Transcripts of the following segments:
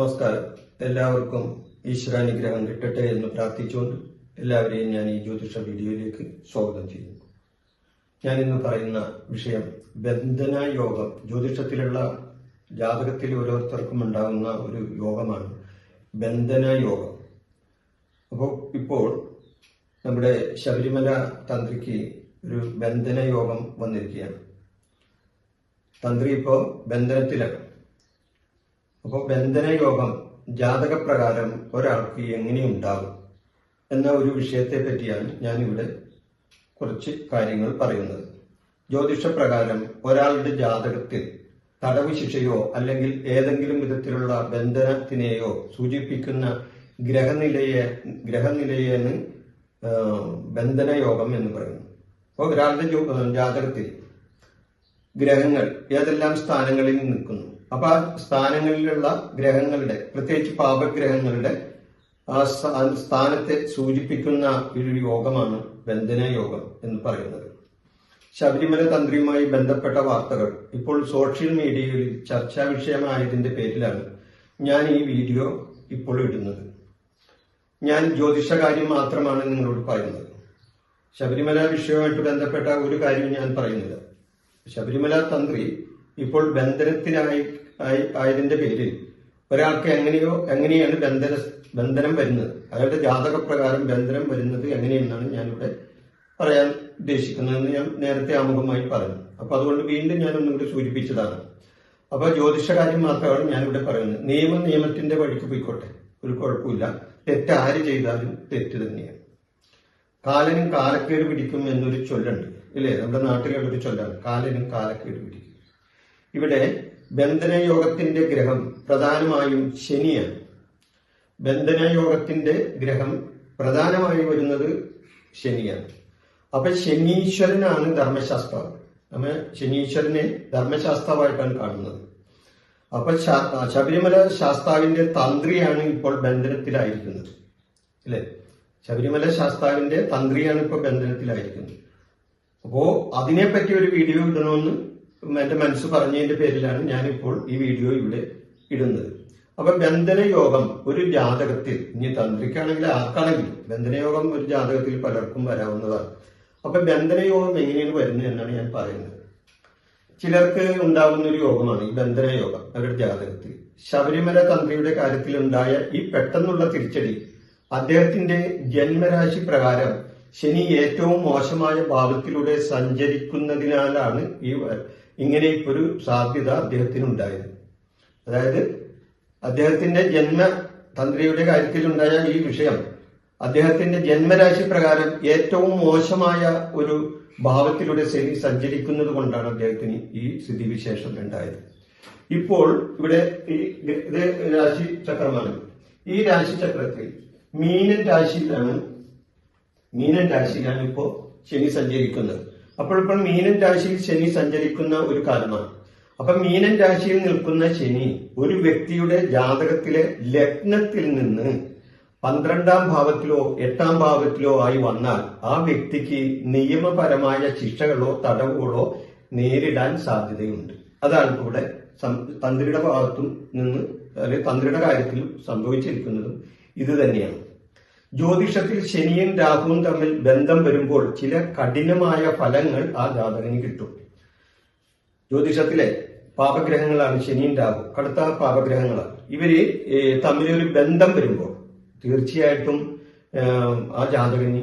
നമസ്കാരം. എല്ലാവർക്കും ഈശ്വരാനുഗ്രഹം കിട്ടട്ടെ എന്ന് പ്രാർത്ഥിച്ചുകൊണ്ട് എല്ലാവരെയും ഞാൻ ഈ ജ്യോതിഷ വീഡിയോയിലേക്ക് സ്വാഗതം ചെയ്യുന്നു. ഞാൻ ഇന്ന് പറയുന്ന വിഷയം ബന്ധന യോഗം. ജ്യോതിഷത്തിലുള്ള ജാതകത്തിൽ ഓരോരുത്തർക്കും ഉണ്ടാകുന്ന ഒരു യോഗമാണ് ബന്ധന യോഗം. അപ്പോൾ ഇപ്പോൾ നമ്മുടെ ശബരിമല തന്ത്രിക്ക് ഒരു ബന്ധന യോഗം വന്നിരിക്കുകയാണ്. തന്ത്രി ഇപ്പോൾ ബന്ധനത്തിലാണ്. അപ്പോൾ ബന്ധന യോഗം ജാതകപ്രകാരം ഒരാൾക്ക് എങ്ങനെയുണ്ടാകും എന്ന ഒരു വിഷയത്തെ പറ്റിയാണ് ഞാനിവിടെ കുറച്ച് കാര്യങ്ങൾ പറയുന്നത്. ജ്യോതിഷപ്രകാരം ഒരാളുടെ ജാതകത്തിൽ തടവ് ശിക്ഷയോ അല്ലെങ്കിൽ ഏതെങ്കിലും വിധത്തിലുള്ള ബന്ധനത്തിനെയോ സൂചിപ്പിക്കുന്ന ഗ്രഹനിലയെന്ന് ബന്ധന യോഗം എന്ന് പറയുന്നു. അപ്പോൾ ഒരാളുടെ ജാതകത്തിൽ ഗ്രഹങ്ങൾ ഏതെല്ലാം സ്ഥാനങ്ങളിൽ നിൽക്കുന്നു, അപ്പൊ ആ സ്ഥാനങ്ങളിലുള്ള ഗ്രഹങ്ങളുടെ, പ്രത്യേകിച്ച് പാപഗ്രഹങ്ങളുടെ ആ സ്ഥാനത്തെ സൂചിപ്പിക്കുന്ന ഒരു യോഗമാണ് ബന്ധന യോഗം എന്ന് പറയുന്നത്. ശബരിമല തന്ത്രിയുമായി ബന്ധപ്പെട്ട വാർത്തകൾ ഇപ്പോൾ സോഷ്യൽ മീഡിയയിൽ ചർച്ചാ വിഷയമായതിന്റെ പേരിലാണ് ഞാൻ ഈ വീഡിയോ ഇപ്പോൾ ഇടുന്നത്. ഞാൻ ജ്യോതിഷകാര്യം മാത്രമാണ് നിങ്ങളോട് പറയുന്നത്. ശബരിമല വിഷയവുമായിട്ട് ബന്ധപ്പെട്ട ഒരു കാര്യം ഞാൻ പറയുന്നില്ല. ശബരിമല തന്ത്രി ഇപ്പോൾ ആയതിന്റെ പേരിൽ ഒരാൾക്ക് എങ്ങനെയാണ് ബന്ധനം വരുന്നത്, അയാളുടെ ജാതകപ്രകാരം ബന്ധനം വരുന്നത് എങ്ങനെയെന്നാണ് ഞാനിവിടെ പറയാൻ ഉദ്ദേശിക്കുന്നതെന്ന് ഞാൻ നേരത്തെ ആമുഖമായി പറഞ്ഞു. അപ്പൊ അതുകൊണ്ട് വീണ്ടും ഞാൻ ഒന്നുകൂടി സൂചിപ്പിച്ചതാണ്. അപ്പൊ ജ്യോതിഷകാര്യം മാത്രമാണ് ഞാനിവിടെ പറയുന്നത്. നിയമത്തിന്റെ വഴിക്ക് പോയിക്കോട്ടെ, ഒരു കുഴപ്പമില്ല. തെറ്റ് ആര് ചെയ്താലും തെറ്റ് തന്നെയാണ്. കാലനും കാലക്കേട് പിടിക്കും എന്നൊരു ചൊല്ലുണ്ട്, ഇല്ലേ? നമ്മുടെ നാട്ടിലുള്ളൊരു ചൊല്ലാണ്, കാലനും കാലക്കേട് പിടിക്കും. ഇവിടെ ബന്ധനയോഗത്തിന്റെ ഗ്രഹം പ്രധാനമായും ശനിയാണ്. ബന്ധനയോഗത്തിന്റെ ഗ്രഹം പ്രധാനമായി വരുന്നത് ശനിയാണ്. അപ്പൊ ശനീശ്വരനാണ് ധർമ്മശാസ്ത്രം. നമ്മൾ ശനീശ്വരനെ ധർമ്മശാസ്ത്രമായിട്ടാണ് കാണുന്നത്. അപ്പൊ ശബരിമല ശാസ്താവിന്റെ തന്ത്രിയാണ് ഇപ്പോൾ ബന്ധനത്തിലായിരിക്കുന്നത്, അല്ലെ? ശബരിമല ശാസ്താവിന്റെ തന്ത്രിയാണ് ഇപ്പോൾ ബന്ധനത്തിലായിരിക്കുന്നത്. അപ്പോ അതിനെപ്പറ്റി ഒരു വീഡിയോ ഇടണമെന്ന് എന്റെ മനസ്സ് പറഞ്ഞതിന്റെ പേരിലാണ് ഞാനിപ്പോൾ ഈ വീഡിയോ ഇവിടെ ഇടുന്നത്. അപ്പൊ ബന്ധനയോഗം ഒരു ജാതകത്തിൽ, ഇനി തന്ത്രിക്കാണെങ്കിൽ ആർക്കാണെങ്കിലും ബന്ധനയോഗം ഒരു ജാതകത്തിൽ പലർക്കും വരാവുന്നതാണ്. അപ്പൊ ബന്ധനയോഗം എങ്ങനെയാണ് വരുന്നത് എന്നാണ് ഞാൻ പറയുന്നത്. ചിലർക്ക് ഉണ്ടാകുന്ന ഒരു യോഗമാണ് ഈ ബന്ധനയോഗം അവരുടെ ജാതകത്തിൽ. ശബരിമല തന്ത്രിയുടെ കാര്യത്തിൽ ഉണ്ടായ ഈ പെട്ടെന്നുള്ള തിരിച്ചടി അദ്ദേഹത്തിന്റെ ജന്മരാശി പ്രകാരം ശനി ഏറ്റവും മോശമായ ഭാവത്തിലൂടെ സഞ്ചരിക്കുന്നതിനാലാണ് ഇങ്ങനെ ഒരു സാധ്യത അദ്ദേഹത്തിന് ഉണ്ടായത്. അതായത് അദ്ദേഹത്തിന്റെ തന്ത്രിയുടെ കാര്യത്തിൽ ഉണ്ടായ ഈ വിഷയം അദ്ദേഹത്തിന്റെ ജന്മരാശി പ്രകാരം ഏറ്റവും മോശമായ ഒരു ഭാവത്തിലൂടെ ശനി സഞ്ചരിക്കുന്നത് കൊണ്ടാണ് അദ്ദേഹത്തിന് ഈ സ്ഥിതിവിശേഷം ഉണ്ടായത്. ഇപ്പോൾ ഇവിടെ ഇത് രാശി ചക്രമാണ്. ഈ രാശിചക്രത്തിൽ മീനൻ രാശിയിലാണ് ഇപ്പോ ശനി സഞ്ചരിക്കുന്നത്. അപ്പോൾ മീനൻ രാശിയിൽ ശനി സഞ്ചരിക്കുന്ന ഒരു കാലമാണ്. അപ്പൊ മീനൻ രാശിയിൽ നിൽക്കുന്ന ശനി ഒരു വ്യക്തിയുടെ ജാതകത്തിലെ ലഗ്നത്തിൽ നിന്ന് 12ാം ഭാവത്തിലോ 8ാം ഭാവത്തിലോ ആയി വന്നാൽ ആ വ്യക്തിക്ക് നിയമപരമായ ശിക്ഷകളോ തടവുകളോ നേരിടാൻ സാധ്യതയുണ്ട്. അതാണ് ഇവിടെ തന്ത്രിയുടെ ഭാഗത്തും നിന്ന്, അല്ലെങ്കിൽ തന്ത്രിയുടെ കാര്യത്തിൽ സംഭവിച്ചിരിക്കുന്നതും ഇത് തന്നെയാണ്. ജ്യോതിഷത്തിൽ ശനിയും രാഹുവും തമ്മിൽ ബന്ധം വരുമ്പോൾ ചില കഠിനമായ ഫലങ്ങൾ ആ ജാതകന് കിട്ടും. ജ്യോതിഷത്തിലെ പാപഗ്രഹങ്ങളാണ് ശനിയും രാഹു, കടുത്ത പാപഗ്രഹങ്ങളാണ്. ഇവര് തമ്മിലൊരു ബന്ധം വരുമ്പോൾ തീർച്ചയായിട്ടും ആ ജാതകന്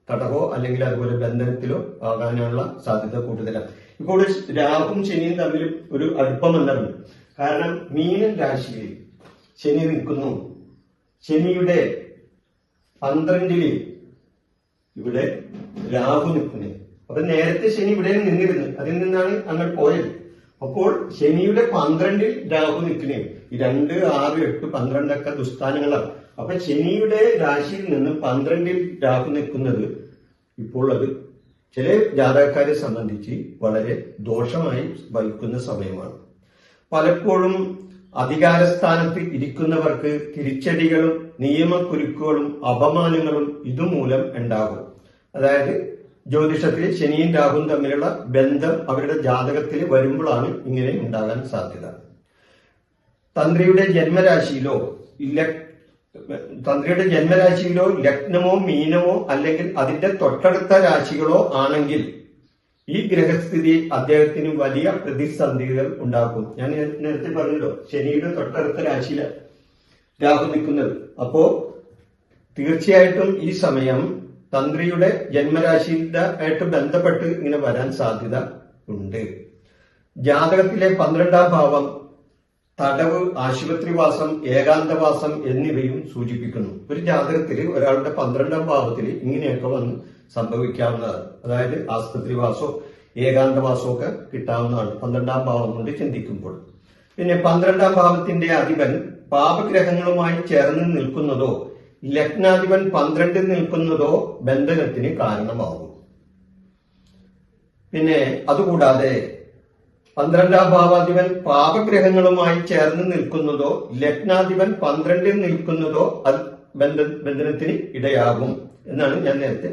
തടവോ അല്ലെങ്കിൽ അതുപോലെ ബന്ധനത്തിലോ ആകാനുള്ള സാധ്യത കൂടുതലാണ്. ഇപ്പോൾ രാഹുവും ശനിയും തമ്മിൽ ഒരു അടുപ്പം എന്താണ്? കാരണം മീനൻ രാശിയിൽ ശനി നിൽക്കുന്നു. ശനിയുടെ 12ല് ഇവിടെ രാഹു നിൽക്കുന്നത്. അപ്പൊ നേരത്തെ ശനി ഇവിടെ നിന്നിരുന്നു, അതിൽ നിന്നാണ് അങ്ങോട്ട് പോയത്. അപ്പോൾ ശനിയുടെ 12ൽ രാഹു നിൽക്കുന്നത്. ഈ 2, 6, 8, 12 ഒക്കെ ദുസ്ഥാനങ്ങളാണ്. അപ്പൊ ശനിയുടെ രാശിയിൽ നിന്ന് 12ൽ രാഹു നിൽക്കുന്നത് ഇപ്പോൾ അത് ചില ജാതകക്കാരെ സംബന്ധിച്ച് വളരെ ദോഷമായി ഭവിക്കുന്ന സമയമാണ്. പലപ്പോഴും അധികാരസ്ഥാനത്ത് ഇരിക്കുന്നവർക്ക് തിരിച്ചടികളും നിയമക്കുരുക്കുകളും അപമാനങ്ങളും ഇതുമൂലം ഉണ്ടാകും. അതായത് ജ്യോതിഷത്തിൽ ശനിയും രാഹുവും തമ്മിലുള്ള ബന്ധം അവരുടെ ജാതകത്തിൽ വരുമ്പോഴാണ് ഇങ്ങനെ ഉണ്ടാകാൻ സാധ്യത. തന്ത്രിയുടെ ജന്മരാശിയിലോ ലഗ്നമോ മീനമോ അല്ലെങ്കിൽ അതിന്റെ തൊട്ടടുത്ത രാശികളോ ആണെങ്കിൽ ഈ ഗ്രഹസ്ഥിതി അദ്ദേഹത്തിന് വലിയ പ്രതിസന്ധികൾ ഉണ്ടാക്കും. ഞാൻ നേരത്തെ പറഞ്ഞല്ലോ, ശനിയുടെ തൊട്ടടുത്ത രാശിയിലാണ് രാഹു നിൽക്കുന്നത്. അപ്പോ തീർച്ചയായിട്ടും ഈ സമയം തന്ത്രിയുടെ ജന്മരാശിയായിട്ട് ബന്ധപ്പെട്ട് ഇങ്ങനെ വരാൻ സാധ്യത ഉണ്ട്. ജാതകത്തിലെ 12ാം ഭാവം തടവ്, ആശുപത്രിവാസം, ഏകാന്തവാസം എന്നിവയും സൂചിപ്പിക്കുന്നു. ഒരു ജാതകത്തിൽ ഒരാളുടെ 12ാം ഭാവത്തിൽ ഇങ്ങനെയൊക്കെ വന്ന് സംഭവിക്കാവുന്നതാണ്. അതായത് ആശുപത്രിവാസോ ഏകാന്തവാസോ ഒക്കെ കിട്ടാവുന്നതാണ് 12ാം ഭാവം കൊണ്ട് ചിന്തിക്കുമ്പോൾ. പിന്നെ 12ാം ഭാവത്തിന്റെ അധിപൻ പാപഗ്രഹങ്ങളുമായി ചേർന്ന് നിൽക്കുന്നതോ ലഗ്നാധിപൻ 12ൽ നിൽക്കുന്നതോ ബന്ധനത്തിന് കാരണമാകും. പിന്നെ അതുകൂടാതെ 12ാം ഭാവാധിപൻ പാപഗ്രഹങ്ങളുമായി ചേർന്ന് നിൽക്കുന്നതോ ലഗ്നാധിപൻ 12ൽ നിൽക്കുന്നതോ അത് ബന്ധനത്തിന് ഇടയാകും എന്നാണ് ഞാൻ നേരത്തെ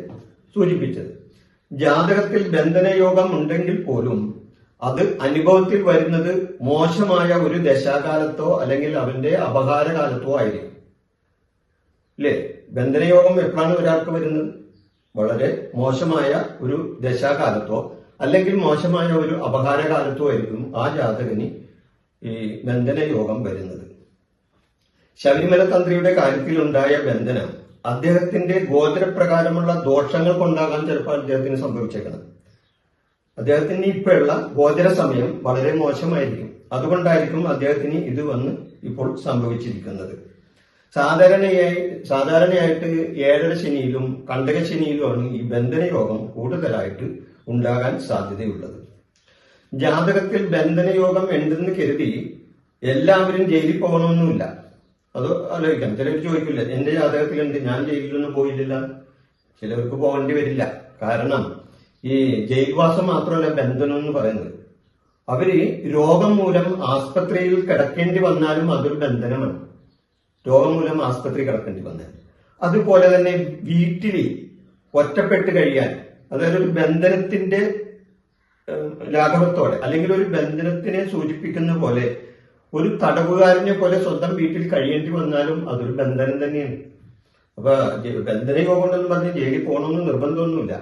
സൂചിപ്പിച്ചത്. ജാതകത്തിൽ ബന്ധനയോഗം ഉണ്ടെങ്കിൽ പോലും അത് അനുഭവത്തിൽ വരുന്നത് മോശമായ ഒരു ദശാകാലത്തോ അല്ലെങ്കിൽ അവന്റെ അപകാരകാലത്തോ ആയിരിക്കും. അല്ലേ? ബന്ധനയോഗം എപ്പോഴാണ് ഒരാൾക്ക് വരുന്നത്? വളരെ മോശമായ ഒരു ദശാകാലത്തോ അല്ലെങ്കിൽ മോശമായ ഒരു അപകാരകാലത്തോ ആയിരിക്കും ആ ജാതകന് ഈ ബന്ധനയോഗം വരുന്നത്. ശബരിമല തന്ത്രിയുടെ കാര്യത്തിലുണ്ടായ ബന്ധനം അദ്ദേഹത്തിന്റെ ഗോചരപ്രകാരമുള്ള ദോഷങ്ങൾ കൊണ്ടാകാൻ ചിലപ്പോൾ അദ്ദേഹത്തിന് സംഭവിച്ചേക്കണം. അദ്ദേഹത്തിന് ഇപ്പോഴുള്ള ഗോചര സമയം വളരെ മോശമായിരിക്കും. അതുകൊണ്ടായിരിക്കും അദ്ദേഹത്തിന് ഇത് വന്ന് ഇപ്പോൾ സംഭവിച്ചിരിക്കുന്നത്. സാധാരണയായിട്ട് 7ര ശനിയിലും കണ്ടക ശനിയിലുമാണ് ഈ ബന്ധനയോഗം കൂടുതലായിട്ട് ഉണ്ടാകാൻ സാധ്യതയുള്ളത്. ജാതകത്തിൽ ബന്ധനയോഗം ഉണ്ടെന്ന് കരുതി എല്ലാവരും ജയിലിൽ പോകണമെന്നില്ല. അത് ആലോചിക്കാം. ചിലർ ചോദിക്കില്ല, എന്റെ ജാതകത്തിലുണ്ട്, ഞാൻ ജയിലിലൊന്നും പോയില്ല. ചിലർക്ക് പോകേണ്ടി വരില്ല. കാരണം ഈ ജയിൽവാസം മാത്രമല്ല ബന്ധനം എന്ന് പറയുന്നത്. അവര് രോഗം മൂലം ആസ്പത്രിയിൽ കിടക്കേണ്ടി വന്നാലും അതൊരു ബന്ധനമാണ്. രോഗം മൂലം ആസ്പത്രി കിടക്കേണ്ടി വന്നാൽ. അതുപോലെ തന്നെ വീട്ടിൽ ഒറ്റപ്പെട്ട് കഴിയാൻ, അതായത് ഒരു ബന്ധനത്തിന്റെ ലാഘവത്തോടെ അല്ലെങ്കിൽ ഒരു ബന്ധനത്തിനെ സൂചിപ്പിക്കുന്ന പോലെ ഒരു തടവുകാരനെ പോലെ സ്വന്തം വീട്ടിൽ കഴിയേണ്ടി വന്നാലും അതൊരു ബന്ധനം തന്നെയാണ്. അപ്പൊ ബന്ധനയോഗം എന്ന് പറഞ്ഞ് ജയിലിൽ പോകണമെന്ന് നിർബന്ധമൊന്നുമില്ല.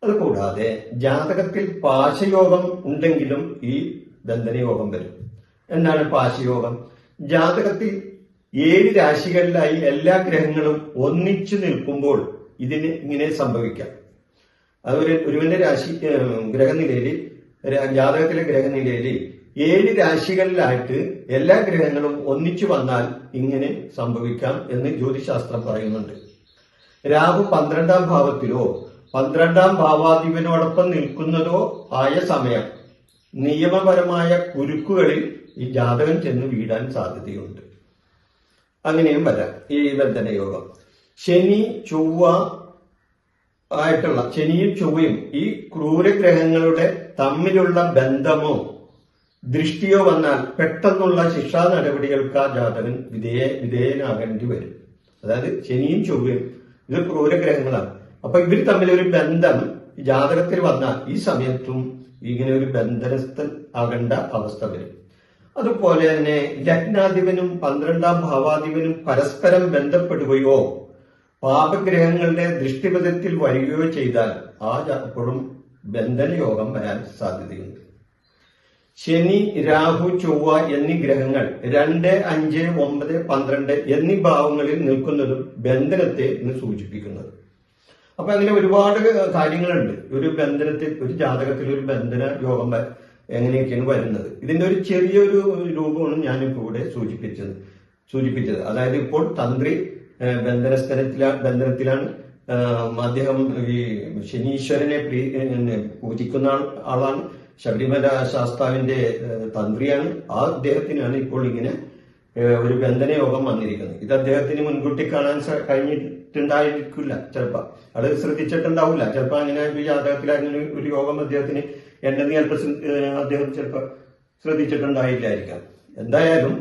അതുകൂടാതെ ജാതകത്തിൽ പാശയോഗം ഉണ്ടെങ്കിലും ഈ ബന്ധനയോഗം വരും. എന്താണ് പാശയോഗം? ജാതകത്തിൽ 7 രാശികളിലായി എല്ലാ ഗ്രഹങ്ങളും ഒന്നിച്ചു നിൽക്കുമ്പോൾ ഇതിന് ഇങ്ങനെ സംഭവിക്കാം. അതുപോലെ ഒരുവന്റെ ഗ്രഹനിലയിൽ ജാതകത്തിലെ ഗ്രഹനിലയിൽ 7 രാശികളിലായിട്ട് എല്ലാ ഗ്രഹങ്ങളും ഒന്നിച്ചു വന്നാൽ ഇങ്ങനെ സംഭവിക്കാം എന്ന് ജ്യോതിശാസ്ത്രം പറയുന്നുണ്ട്. രാഹു 12ാം ഭാവത്തിലോ 12ാം ഭാവാധിപനോടൊപ്പം നിൽക്കുന്നതോ ആയ സമയം നിയമപരമായ കുരുക്കുകളിൽ ഈ ജാതകം ചെന്ന് വീഴാൻ സാധ്യതയുണ്ട്. അങ്ങനെയും വരാം ഈ ബന്ധനയോഗം. ശനിയും ചൊവ്വയും ഈ ക്രൂരഗ്രഹങ്ങളുടെ തമ്മിലുള്ള ബന്ധമോ ദൃഷ്ടിയോ വന്നാൽ പെട്ടെന്നുള്ള ശിക്ഷാ നടപടികൾക്ക് ആ ജാതകൻ വിധേയനാകേണ്ടി വരും. അതായത് ശനിയും ചൊവ്വയും ഇത് ക്രൂരഗ്രഹങ്ങളാണ്. അപ്പൊ ഇവർ തമ്മിലൊരു ബന്ധം ജാതകത്തിൽ വന്നാൽ ഈ സമയത്തും ഇങ്ങനെ ഒരു ബന്ധനസ്ഥൻ ആകേണ്ട അവസ്ഥ വരും. അതുപോലെ തന്നെ ലഗ്നാധിപനും 12ാം ഭാവാധിപനും പരസ്പരം ബന്ധപ്പെടുകയോ പാപഗ്രഹങ്ങളുടെ ദൃഷ്ടിപഥത്തിൽ വരികയോ ചെയ്താൽ അപ്പോഴും ബന്ധനയോഗം വരാൻ സാധ്യതയുണ്ട്. ശനി, രാഹു, ചൊവ്വ എന്നീ ഗ്രഹങ്ങൾ 2, 5, 9, 12 എന്നീ ഭാവങ്ങളിൽ നിൽക്കുന്നതും ബന്ധനത്തെ ഇന്ന് സൂചിപ്പിക്കുന്നത്. അപ്പൊ അങ്ങനെ ഒരുപാട് കാര്യങ്ങളുണ്ട്. ഒരു ജാതകത്തിൽ ഒരു ബന്ധന യോഗം എങ്ങനെയൊക്കെയാണ് വരുന്നത്. ഇതിന്റെ ഒരു ചെറിയൊരു രൂപമാണ് ഞാനിപ്പോ ഇവിടെ സൂചിപ്പിച്ചത്. അതായത് ഇപ്പോൾ തന്ത്രി ബന്ധനത്തിലാണ്. അദ്ദേഹം ഈ ശനീശ്വരനെ പൂജിക്കുന്ന ആളാണ്. ശബരിമല ശാസ്താവിന്റെ തന്ത്രിയാണ്. ആ അദ്ദേഹത്തിനാണ് ഇപ്പോൾ ഇങ്ങനെ ഒരു ബന്ധനയോഗം വന്നിരിക്കുന്നത്. ഇത് അദ്ദേഹത്തിന് മുൻകൂട്ടി കാണാൻ കഴിഞ്ഞിട്ടുണ്ടായിരിക്കില്ല. ചിലപ്പോ അത് ശ്രദ്ധിച്ചിട്ടുണ്ടാവില്ല. ചിലപ്പോ അങ്ങനെ ഒരു ജാതകത്തിൽ അങ്ങനെ ഒരു യോഗം അദ്ദേഹത്തിന് ഉണ്ടെന്ന് അദ്ദേഹം ചിലപ്പോ ശ്രദ്ധിച്ചിട്ടുണ്ടായില്ലായിരിക്കാം. എന്തായാലും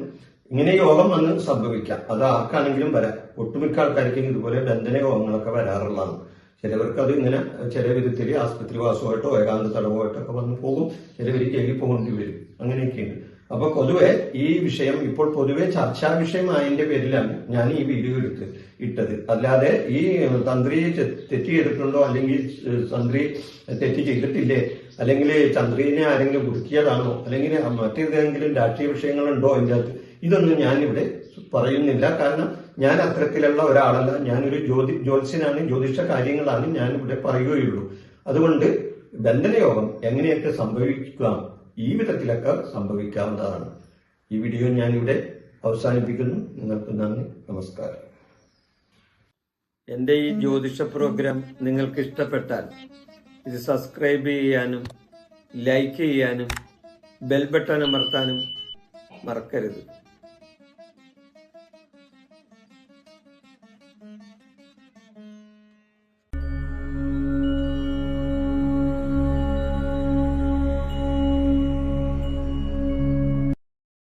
ഇങ്ങനെ യോഗം വന്ന് സംഭവിക്കാം. അത് ആർക്കാണെങ്കിലും വരാം. ഒട്ടുമിക്ക ആൾക്കാർക്കും ഇതുപോലെ ബന്ധന യോഗങ്ങളൊക്കെ വരാറുള്ളതാണ്. ചിലവർക്ക് അത് ഇങ്ങനെ ചില വിധത്തിൽ ആസ്പത്രിവാസമായിട്ടോ ഏകാന്ത തടവുമായിട്ടോ ഒക്കെ വന്ന് പോകും. ചിലവർ ജയിലിൽ പോകേണ്ടി വരും. അങ്ങനെയൊക്കെയുണ്ട്. അപ്പൊ പൊതുവെ ഈ വിഷയം ഇപ്പോൾ പൊതുവെ ചർച്ചാ വിഷയമായതിന്റെ പേരിലാണ് ഞാൻ ഈ വീഡിയോ ഇട്ടത്. അല്ലാതെ ഈ തന്ത്രി തെറ്റ് ചെയ്തിട്ടുണ്ടോ, അല്ലെങ്കിൽ തന്ത്രി തെറ്റ് ചെയ്തിട്ടില്ലേ, അല്ലെങ്കിൽ തന്ത്രിനെ ആരെങ്കിലും കുടുക്കിയതാണോ, അല്ലെങ്കിൽ മറ്റേതെങ്കിലും രാഷ്ട്രീയ വിഷയങ്ങളുണ്ടോ അതിൻ്റെ അകത്ത്, ഇതൊന്നും ഞാനിവിടെ പറയുന്നില്ല. കാരണം ഞാൻ അത്തരത്തിലുള്ള ഒരാളല്ല. ഞാനൊരു ജ്യോത്സ്യനാണ്, ജ്യോതിഷ കാര്യങ്ങളാണ് ഞാൻ ഇവിടെ പറയുകയുള്ളൂ. അതുകൊണ്ട് ബന്ധനയോഗം എങ്ങനെയൊക്കെ സംഭവിക്കാം, ഈ വിധത്തിലൊക്കെ സംഭവിക്കാവുന്നതാണ്. ഈ വീഡിയോ ഞാനിവിടെ അവസാനിപ്പിക്കുന്നു. നിങ്ങൾക്ക് നന്ദി, നമസ്കാരം. എൻ്റെ ഈ ജ്യോതിഷ പ്രോഗ്രാം നിങ്ങൾക്ക് ഇഷ്ടപ്പെട്ടാൽ ഇത് സബ്സ്ക്രൈബ് ചെയ്യാനും ലൈക്ക് ചെയ്യാനും ബെൽ ബട്ടൺ അമർത്താനും മറക്കരുത്.